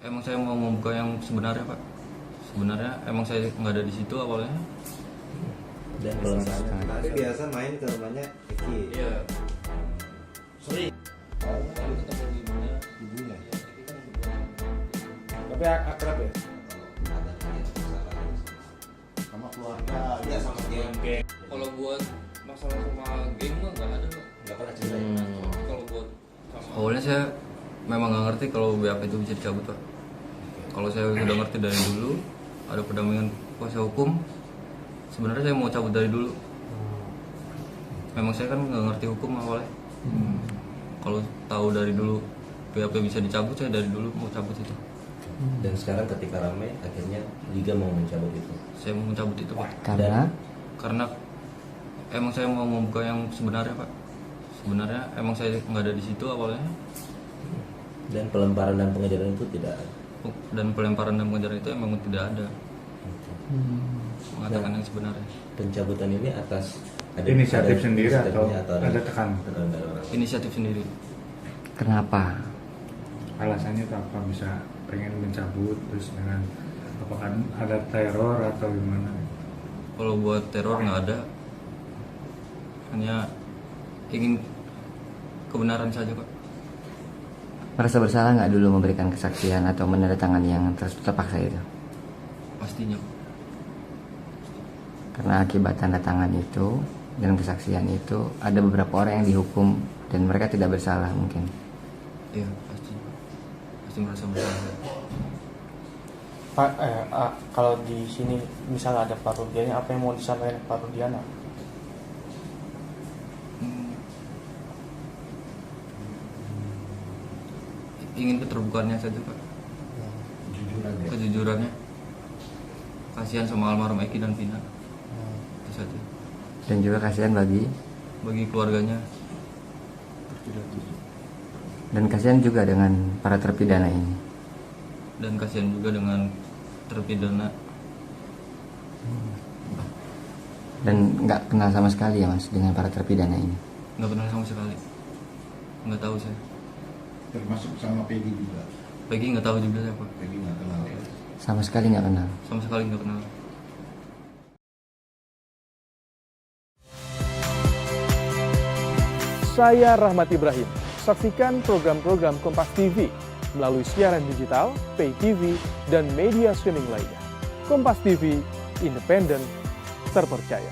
Emang saya mau membuka yang sebenarnya, Pak. Sebenarnya emang saya nggak ada di situ awalnya. Dan pelaksanaan. Nanti biasa main ke rumahnya Eki. Iya. Sering. Kalau ketemu ibunya. Ibunya. Tapi akrab ya? Sama keluarga, ya sama dia. Kalau buat masalah sama game mah nggak ada, Pak. Nggak pernah cerita. Kalau buat awalnya saya memang nggak ngerti kalau BAP itu bisa dicabut, Pak. Kalau saya sudah ngerti dari dulu ada pendampingan kuasa hukum, sebenarnya saya mau cabut dari dulu. Memang saya kan nggak ngerti hukum awalnya. Kalau tahu dari dulu BAP bisa dicabut, saya dari dulu mau cabut itu. Dan sekarang ketika ramai, akhirnya Liga mau mencabut itu. Saya mau mencabut itu, Pak. Karena emang saya mau membuka yang sebenarnya, Pak. Sebenarnya emang saya nggak ada di situ awalnya. Dan pelemparan dan pengejaran itu tidak ada. Dan pelemparan dan pengejaran itu emang tidak ada. Mengatakan yang sebenarnya. Pencabutan ini atas inisiatif sendiri atau inisiatifnya ada tekanan? dari orang. Inisiatif sendiri. Kenapa? Alasannya itu apa? Bisa pengen mencabut terus dengan apakah ada teror atau gimana? Kalau buat teror nggak ada. Hanya ingin kebenaran saja, Pak. Merasa bersalah nggak dulu memberikan kesaksian atau menandatangani yang terpaksa itu? Pastinya. Karena akibat tanda tangan itu dan kesaksian itu ada beberapa orang yang dihukum dan mereka tidak bersalah mungkin. Iya, pasti. Pasti merasa bersalah. Pak, kalau di sini misalnya ada Pak Rudiana, apa yang mau disampaikan Pak Rudiana? Ingin keterbukaannya saja, Pak. Kejujurannya. Kasihan sama almarhum Eki dan Vina. Itu saja. Dan juga kasihan bagi Keluarganya. dan kasihan juga dengan para terpidana ini. Dan kasihan juga dengan terpidana. Dan nggak kenal sama sekali ya Mas dengan para terpidana ini. Nggak kenal sama sekali. Nggak tahu saya. Termasuk sama Peggy juga. Peggy nggak tahu juga saya, Pak. Peggy nggak kenal ya. Sama sekali nggak kenal. Sama sekali nggak kenal. Saya Rahmat Ibrahim. Saksikan program-program Kompas TV melalui siaran digital, pay TV, dan media streaming lainnya. Kompas TV, independen, terpercaya.